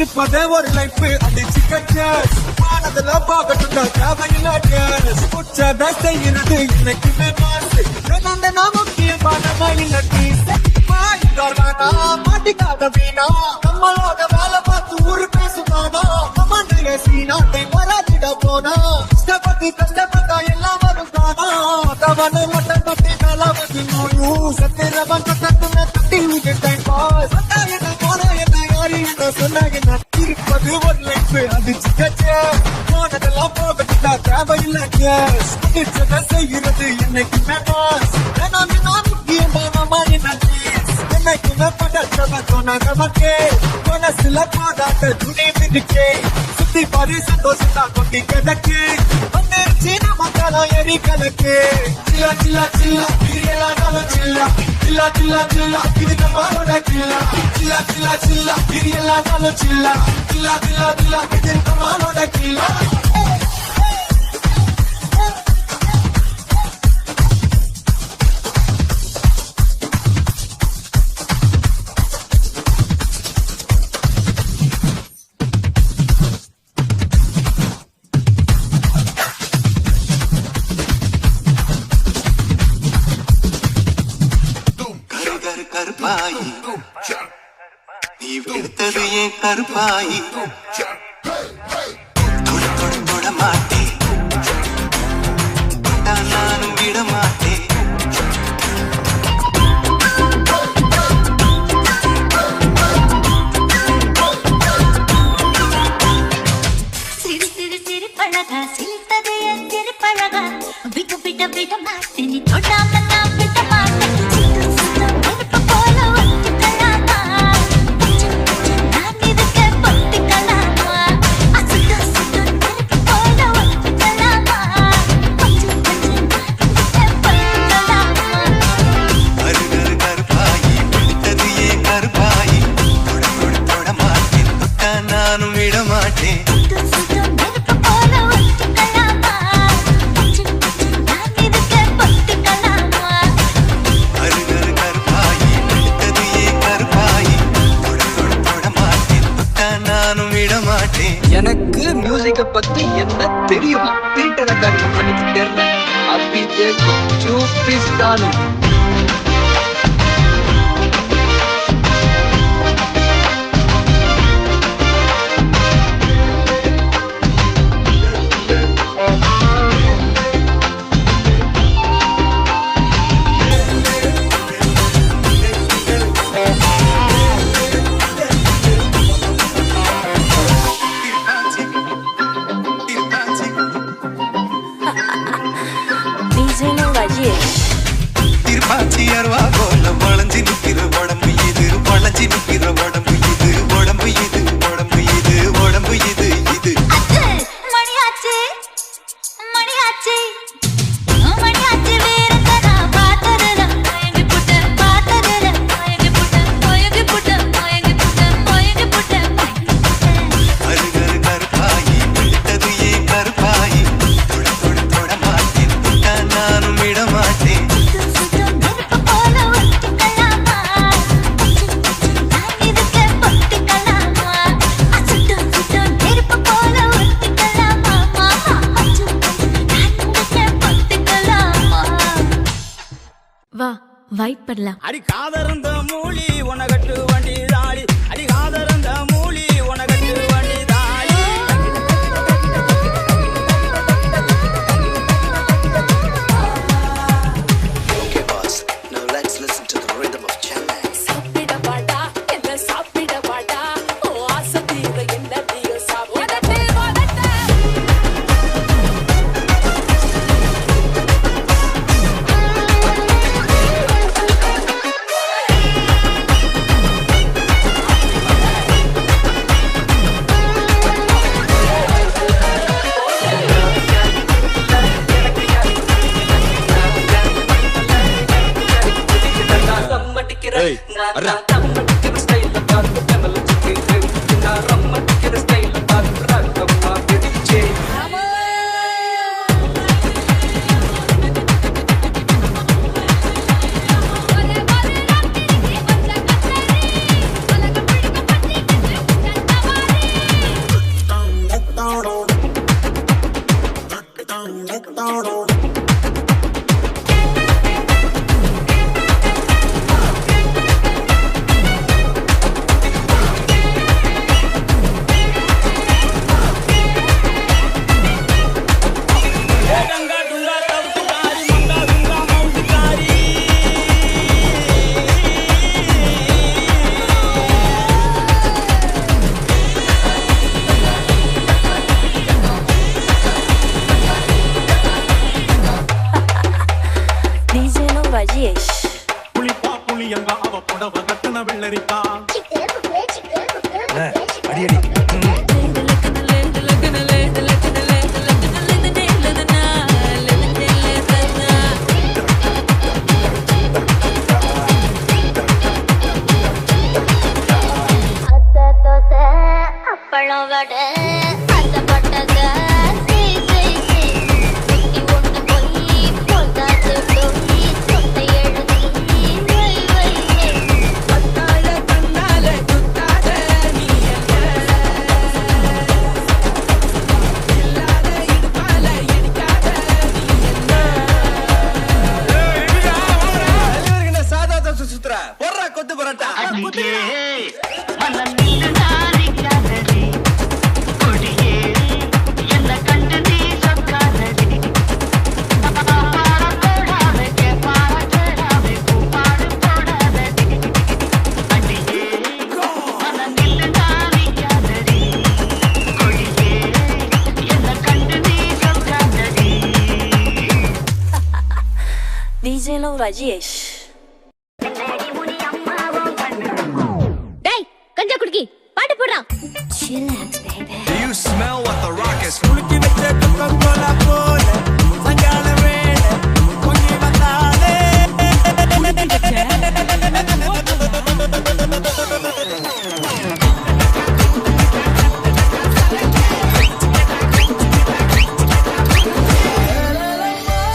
இருப்பதே ஒரு லைஃப் அடிச்சு கச்சஸ் வானதுல பாக்கட்டுண்டா தேவையில்ல கேஸ் உச்சத செய்யறது இன்னைக்குமே மாசு நான் முக்கியமான மயில டீஸ் மாய்காரனா மாட்டிக்காத வீணா நம்மளோட வேலை பார்த்து ஊரு பேசுவானா நம்மளுடைய சீனாட்டை வராதிட போனா கஷ்டப்பட்டு கஷ்டப்பட்டா எல்லாம் வரும் தானா தவணை மட்டும் தட்டி மேல வந்து நோயும் சத்திரவன் கட்டத்துன தட்டி விட்டுட்டேன் பாஸ் என்ன போன என்ன யாரு என்ன சொன்னாங்க நான் இருப்பது ஒரு லைஃப் அடிச்சு கச்சே போனதெல்லாம் போகட்டா தேவையில்ல கேஸ் முடிச்சதை செய்யறது என்னைக்குமே பாஸ் நான் முக்கியமான மயில டீஸ் என்னைக்குமே படச்சவன் சொன்னவக்கே மனசுல பாடாட்ட துணி விடுக்கே சுத்தி பாரி சந்தோஷத்தா கொட்டி கிடக்கு வந்துருச்சு நம்ம காலம் எரி கலக்கு சில்லா சில்லா சில்லா பிரியலானாலும் சில்லா சில்லா சில்லா சில்லா இது நம்மளோட சில்லா சில்லா சில்லா சில்லா பிரியலானாலும் சில்லா சில்லா சில்லா சில்லா இது நம்மளோட சில்லா கருப்பாயி நீ எடுத்தது ஏன் கருப்பாயி தொட தொட தொட மாட்டேன் நானும் விட மாட்டேன் சிறு சிறு சிறு பழகா சிரித்தது என் சிறு பழகா விட்டு விட விட மாட்டேன் நீ தொடாம நான் விட மாட்டேன் எனக்கு மியூசிக்க பத்தி என்ன தெரியுமா திருட்டனக்காரி பண்ணிட்டு தெரியல அப்படி சூப்பிஸ்தானு திருப்பாச்சி அருவா போல வளைஞ்சி நிக்கிற உடம்பு இது வளைஞ்சி நிக்கிற உடம்பு இது உடம்பு இது உடம்பு இது உடம்பு இது இது மணியாச்சு மணியாச்சு மணியாச்சு வேறங்கனா பார்த்ததுல மயங்கி புட்ட பார்த்ததுல மயங்கி புட்ட மயங்கி புட்ட மயங்கி புட்ட மயங்கி புட்ட அருகரு கருப்பாயி எடுத்தது ஏன் கருப்பாயி தொட தொட தொட மாட்டேன் தொட்டா நானும் விட மாட்டேன் வா வைப் பண்ணலாம் அடி காதறந்த மூலி உனகட்டு வண்டி தாளி அடி காதறந்த மூலி உனகட்டு வண்டி தாளி Okay boss, now let's listen to the rhythm of Chennai. சாப்பிட வாடா என்ன சாப்பிட வாடா ஓ ஆசை தீர என்ன தீர சாப்பிட गंगा डुंगा तब तुकारी मंगा गंगा मौजकारी DJ no Rajesh. புளிப்பா புளியங்கா அவ புடவ கட்டுன வெள்ளரிக்கா அத்தை தோசை அப்பளம் வடை ஆசைப்பட்டத செய் செய் செய் குட்டி ஒண்ணு போய் போதாது போய் சொத்தை எழுதி வை வை வை சாதா தோசை சுத்துற போடுறா கொத்து பரோட்டா மனம் நீல நாரிக்காதடி கொடியே என்ன கண்டு நீ சொக்காதடி பாடப்போடாதே கேப்பாடப்போடாதே பூப்பாடு போடாதடி அடியே மனம் நீல நாரிக்காதடி கொடியே என்ன கண்டு நீ சொக்காதடி DJ no Rajesh. டேய் கஞ்சா குடுக்கி பாட்டு போடுறா chillax baby Do you smell what the rock is? குலுக்கி வச்ச கொக்கோலா போல சங்கால வேளை பொங்கி வந்தாலே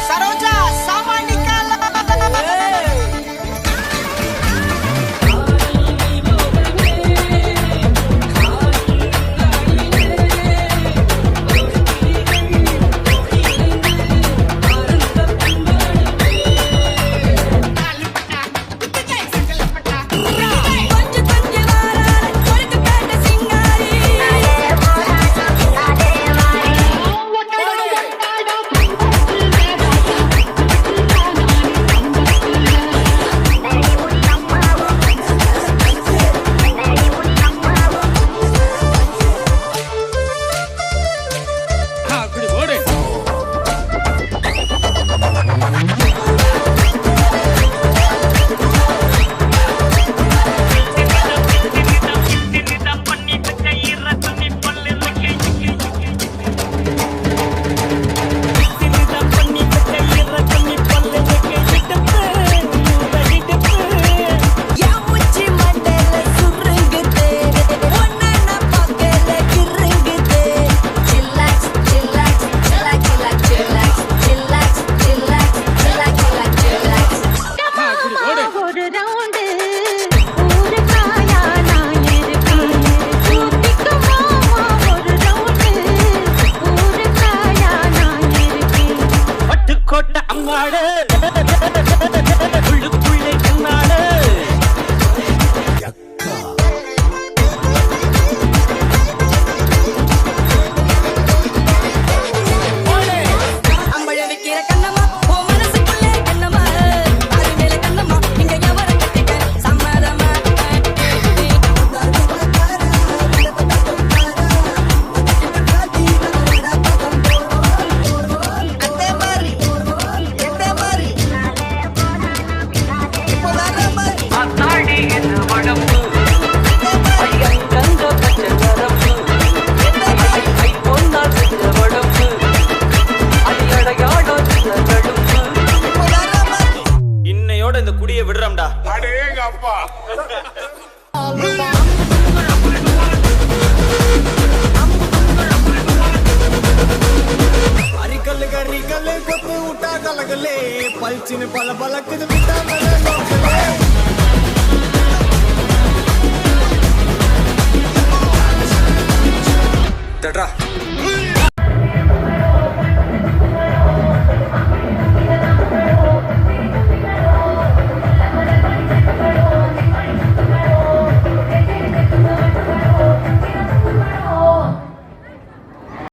சரோஜா சாமானிக்கால அரிக்கல்லு கறி கல்லு கொத்து விட்டா கலகலே பல்ச்சின்னு பல பழக்குது விட்டா